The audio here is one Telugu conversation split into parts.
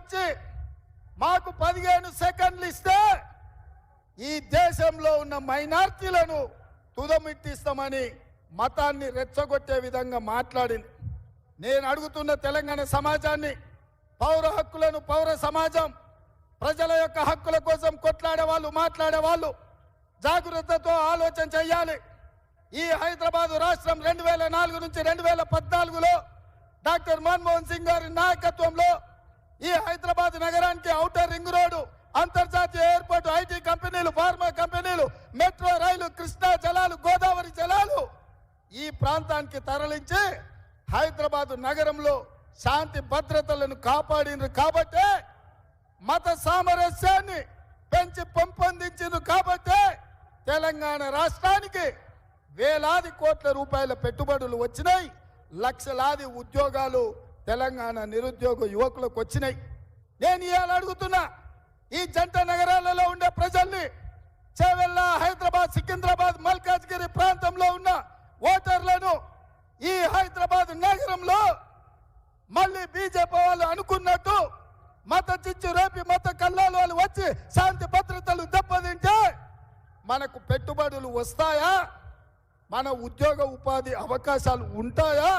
వచ్చి మాకు 15 సెకండ్లు ఇస్తే ఈ దేశంలో ఉన్న మైనార్టీలను తుదమిట్టిస్తామని మతాన్ని రెచ్చగొట్టే విధంగా మాట్లాడింది. నేను అడుగుతున్న తెలంగాణ సమాజాన్ని, పౌర హక్కులను, పౌర సమాజం, ప్రజల యొక్క హక్కుల కోసం కొట్లాడే వాళ్ళు, మాట్లాడే వాళ్ళు జాగ్రత్తతో ఆలోచన చేయాలి. ఈ హైదరాబాద్ రాష్ట్రం 2004 నుంచి 2014లో డాక్టర్ మన్మోహన్ సింగ్ గారి నాయకత్వంలో ఈ హైదరాబాద్ నగరానికి ఔటర్ రింగ్ రోడ్డు, అంతర్జాతీయ ఎయిర్పోర్ట్, ఐటీ కంపెనీలు, ఫార్మా కంపెనీలు, మెట్రో రైలు, కృష్ణా జలాలు, గోదావరి జలాలు ఈ ప్రాంతానికి తరలించి హైదరాబాద్ నగరంలో శాంతి భద్రతలను కాపాడినారు. కాబట్టే మత సామరస్యాన్ని పెంచి పెంపొందించారు. కాబట్టే తెలంగాణ రాష్ట్రానికి వేలాది కోట్ల రూపాయల పెట్టుబడులు వచ్చినాయి, లక్షలాది ఉద్యోగాలు తెలంగాణ నిరుద్యోగ యువకులకు వచ్చినాయి. నేను ఇవాళ అడుగుతున్నా, ఈ జంట నగరాలలో ఉండే ప్రజల్ని, చేవెళ్ళ, హైదరాబాద్, సికింద్రాబాద్, మల్కాజ్గిరి ప్రాంతంలో ఉన్న ఓటర్లను ఈ హైదరాబాద్ నగరంలో మళ్ళీ బీజేపీ వాళ్ళు అనుకున్నట్టు మత చిచ్చు రేపి, మత కల్లాలు వాళ్ళు వచ్చి శాంతి భద్రతలు దెబ్బతింటే మనకు పెట్టుబడులు వస్తాయా? మన ఉద్యోగ ఉపాధి అవకాశాలు ఉంటాయా?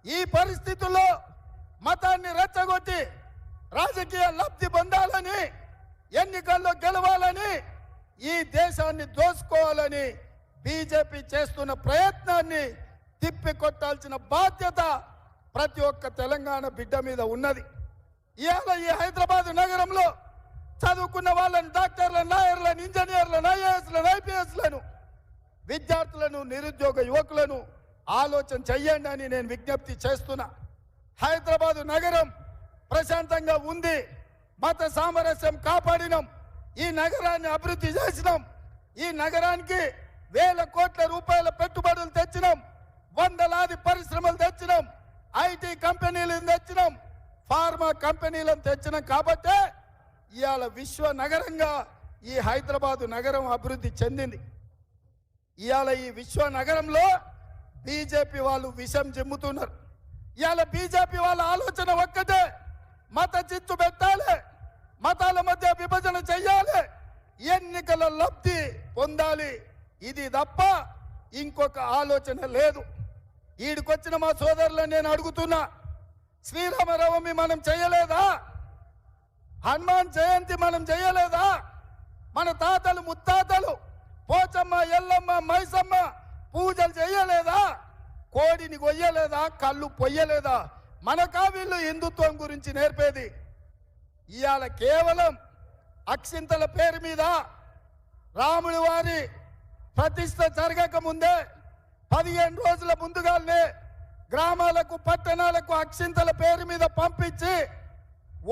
ఈ పరిస్థితుల్లో మతాన్ని రెచ్చగొట్టి రాజకీయ లబ్ధి పొందాలని, ఎన్నికల్లో గెలవాలని, ఈ దేశాన్ని దోసుకోవాలని బీజేపీ చేస్తున్న ప్రయత్నాన్ని తిప్పికొట్టాల్సిన బాధ్యత ప్రతి ఒక్క తెలంగాణ బిడ్డ మీద ఉన్నది. ఇవాళ ఈ హైదరాబాద్ నగరంలో చదువుకున్న వాళ్ళని, డాక్టర్లను, లాయర్లను, ఇంజనీర్లను, ఐఏఎస్లను, ఐపీఎస్లను, విద్యార్థులను, నిరుద్యోగ యువకులను ఆలోచన చెయ్యండి అని నేను విజ్ఞప్తి చేస్తున్నా. హైదరాబాద్ నగరం ప్రశాంతంగా ఉంది, మత సామరస్యం కాపాడినాం, ఈ నగరాన్ని అభివృద్ధి చేసినాం, ఈ నగరానికి వేల కోట్ల రూపాయల పెట్టుబడులు తెచ్చినాం, వందలాది పరిశ్రమలు తెచ్చినాం, ఐటీ కంపెనీలను తెచ్చినాం, ఫార్మా కంపెనీలను తెచ్చినాం. కాబట్టే ఇవాళ విశ్వ నగరంగా ఈ హైదరాబాదు నగరం అభివృద్ధి చెందింది. ఇవాళ ఈ విశ్వ నగరంలో బీజేపీ వాళ్ళు విషం జిమ్ముతున్నారు. ఇవాళ బీజేపీ వాళ్ళ ఆలోచన ఒక్కటే, మత చిచ్చు పెట్టాలి, మతాల మధ్య విభజన చెయ్యాలి, ఎన్నికల లబ్ధి పొందాలి, ఇది తప్ప ఇంకొక ఆలోచన లేదు. ఈడికొచ్చిన మా సోదరులను నేను అడుగుతున్నా, శ్రీరామనవమి మనం చేయలేదా? హనుమాన్ జయంతి మనం చేయలేదా? మన తాతలు ముత్తాతలు పోచమ్మ, ఎల్లమ్మ, మైసమ్మ పూజలు చేయలేదా? కోడిని కొయ్యలేదా? కళ్ళు పొయ్యలేదా? మనకా వీళ్ళు హిందుత్వం గురించి నేర్పేది? ఇవాళ కేవలం అక్షింతల పేరు మీద రాముడి వారి ప్రతిష్ఠ జరగక ముందే 15 రోజుల ముందుగానే గ్రామాలకు, పట్టణాలకు అక్షింతల పేరు మీద పంపించి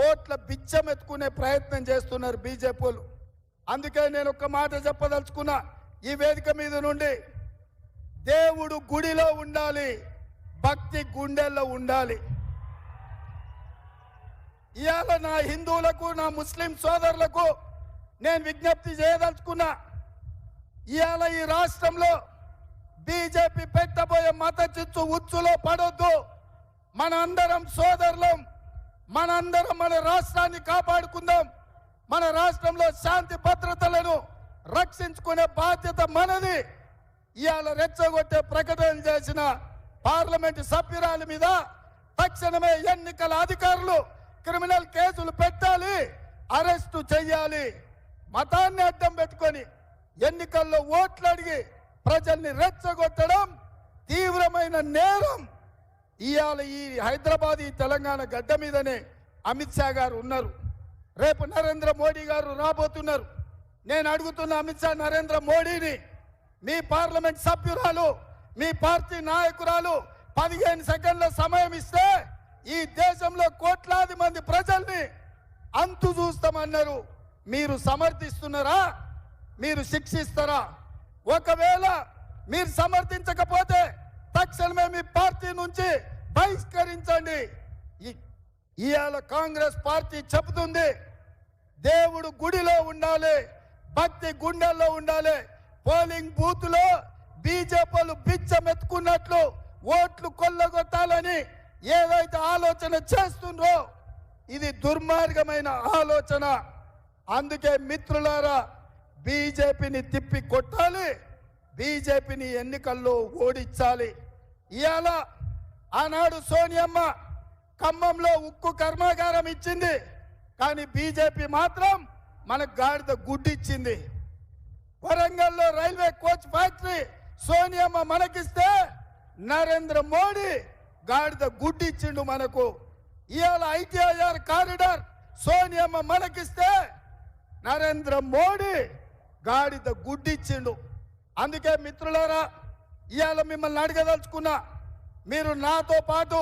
ఓట్ల బిచ్చం ఎత్తుకునే ప్రయత్నం చేస్తున్నారు బీజేపీలు. అందుకే నేను ఒక మాట చెప్పదలుచుకున్నా ఈ వేదిక మీద నుండి, దేవుడు గుడిలో ఉండాలి, భక్తి గుండెల్లో ఉండాలి. ఇవాళ నా హిందువులకు, నా ముస్లిం సోదరులకు నేను విజ్ఞప్తి చేయదలుచుకున్నా, ఇవాళ ఈ రాష్ట్రంలో బీజేపీ పెట్టబోయే మత చిచ్చు ఉచ్చులో పడొద్దు. మన అందరం సోదరులం, మనందరం మన రాష్ట్రాన్ని కాపాడుకుందాం. మన రాష్ట్రంలో శాంతి భద్రతలను రక్షించుకునే బాధ్యత మనది. ఇవాళ రెచ్చగొట్టే ప్రకటనలు చేసిన పార్లమెంటు సభ్యురాలి మీద తక్షణమే ఎన్నికల అధికారులు క్రిమినల్ కేసులు పెట్టాలి, అరెస్టు చేయాలి. మతాన్ని అడ్డం పెట్టుకొని ఎన్నికల్లో ఓట్లు అడిగి ప్రజల్ని రెచ్చగొట్టడం తీవ్రమైన నేరం. ఇవాళ ఈ హైదరాబాద్, ఈ తెలంగాణ గడ్డ మీదనే అమిత్ షా గారు ఉన్నారు, రేపు నరేంద్ర మోడీ గారు రాబోతున్నారు. నేను అడుగుతున్న అమిత్ షా, నరేంద్ర మోడీని, మీ పార్లమెంట్ సభ్యురాలు, మీ పార్టీ నాయకురాలు 15 సెకండ్ల సమయం ఇస్తే ఈ దేశంలో కోట్లాది మంది ప్రజల్ని అంతు చూస్తామన్నారు. మీరు సమర్థిస్తున్నారా? మీరు శిక్షిస్తారా? ఒకవేళ మీరు సమర్థించకపోతే తక్షణమే మీ పార్టీ నుంచి బహిష్కరించండి. ఇవాళ కాంగ్రెస్ పార్టీ చెబుతుంది, దేవుడు గుడిలో ఉండాలి, భక్తి గుండెల్లో ఉండాలి. పోలింగ్ బూత్ లో బీజేపీలు బిచ్చం ఎత్తుకున్నట్లు ఓట్లు కొల్లగొట్టాలని ఏదైతే ఆలోచన చేస్తుండ్రో ఇది దుర్మార్గమైన ఆలోచన. అందుకే మిత్రులారా, బీజేపీని తిప్పి కొట్టాలి, బీజేపీని ఎన్నికల్లో ఓడించాలి. ఇవాళ ఆనాడు సోనియమ్మ ఖమ్మంలో ఉక్కు కర్మాగారం ఇచ్చింది, కానీ బీజేపీ మాత్రం మనకు గాడిద గుడ్డిచ్చింది. వరంగల్లో రైల్వే కోచ్ ఫ్యాక్టరీ సోనియమ్మ మనకిస్తే నరేంద్ర మోడీ గాడిద గుడ్డిచ్చిండు మనకు. ఇవాళ ఐటీఐఆర్ కారిడార్ సోనియమ్మ మనకిస్తే నరేంద్ర మోడీ గాడిద గుడ్డిచ్చిండు. అందుకే మిత్రులారా, ఇవాళ మిమ్మల్ని అడగదలుచుకున్నా, మీరు నాతో పాటు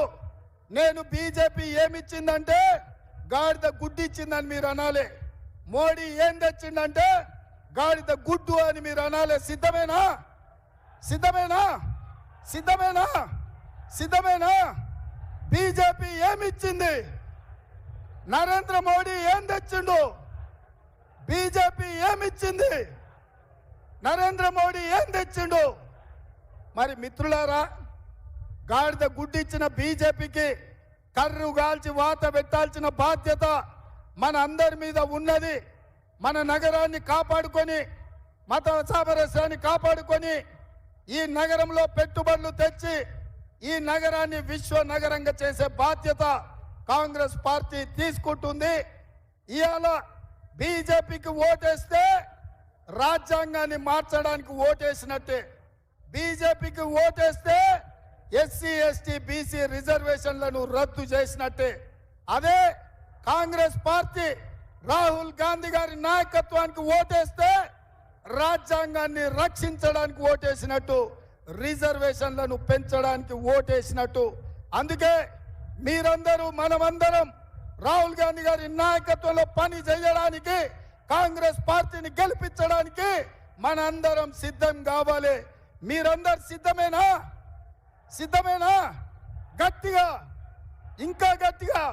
నేను బీజేపీ ఏమిచ్చిందంటే గాడిద గుడ్డిచ్చిందని మీరు అనాలి, మోడీ ఏం తెచ్చిందంటే గాడిద గుడ్డు అని మీరు అనాలి. సిద్ధమేనా? సిద్ధమేనా? సిద్ధమేనా? సిద్ధమేనా? బీజేపీ ఏమిచ్చింది, నరేంద్ర మోడీ ఏం తెచ్చిండు? బీజేపీ ఏమిచ్చింది, నరేంద్ర మోడీ ఏం తెచ్చిండు? మరి మిత్రులారా, గాడిద గుడ్డిచ్చిన బీజేపీకి కర్రు గాల్చి వాత పెట్టాల్సిన బాధ్యత మన అందరి మీద ఉన్నది. మన నగరాన్ని కాపాడుకొని, మత సామరస్యాన్ని కాపాడుకొని, ఈ నగరంలో పెట్టుబడులు తెచ్చి ఈ నగరాన్ని విశ్వ నగరంగా చేసే బాధ్యత కాంగ్రెస్ పార్టీ తీసుకుంటుంది. ఇవాళ బీజేపీకి ఓటేస్తే రాజ్యాంగాన్ని మార్చడానికి ఓటేసినట్టే, బీజేపీకి ఓటేస్తే ఎస్సీ ఎస్టీ బీసీ రిజర్వేషన్లను రద్దు చేసినట్టే. అదే కాంగ్రెస్ పార్టీ రాహుల్ గాంధీ గారి నాయకత్వానికి ఓటేస్తే రాజ్యాంగాన్ని రక్షించడానికి ఓటేసినట్టు, రిజర్వేషన్లను పెంచడానికి ఓటేసినట్టు. అందుకే మీరందరూ, మనమందరం రాహుల్ గాంధీ గారి నాయకత్వంలో పని చేయడానికి, కాంగ్రెస్ పార్టీని గెలిపించడానికి మనందరం సిద్ధం కావాలి. మీరందరు సిద్ధమేనా? సిద్ధమేనా? గట్టిగా, ఇంకా గట్టిగా,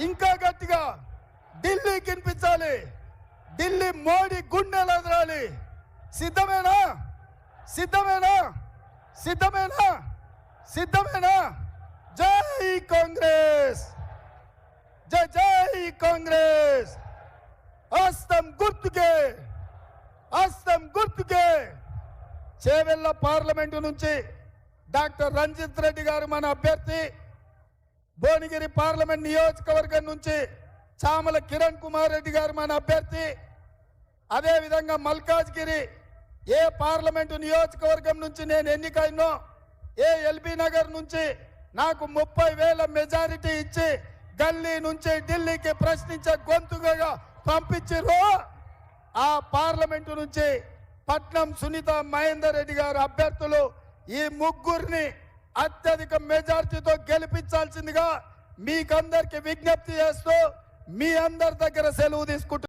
ఇంకా గట్టిగా ఢిల్లీకి వినిపించాలి, ఢిల్లీ మోడీ గుండెలు ఎదరాలి. సిద్ధమేనా? సిద్ధమేనా? సిద్ధమేనా? సిద్ధమేనా? జై కాంగ్రెస్, జై జై కాంగ్రెస్. హస్తం గుర్తుకే, హస్తం గుర్తుకే. చేవెళ్ళ పార్లమెంటు నుంచి డాక్టర్ రంజిత్ రెడ్డి గారు మన అభ్యర్థి, భువనగిరి పార్లమెంట్ నియోజకవర్గం నుంచి చామల కిరణ్ కుమార్ రెడ్డి గారు మన అభ్యర్థి, అదేవిధంగా మల్కాజ్గిరి ఏ పార్లమెంటు నియోజకవర్గం నుంచి నేను ఎన్నికైనో, ఏ ఎల్బీ నగర్ నుంచి నాకు 30,000 మెజారిటీ ఇచ్చి గల్లీ నుంచి ఢిల్లీకి ప్రశ్నించే గొంతుగా పంపించారు. ఆ పార్లమెంటు నుంచి పట్నం సునీత మహేందర్ రెడ్డి గారు అభ్యర్థులు, ఈ ముగ్గురిని అత్యధిక మెజారిటీతో గెలిపించాల్సిందిగా మీకందరికి విజ్ఞప్తి చేస్తూ మీ అందరి దగ్గర సెలవు తీసుకుంటున్నాను.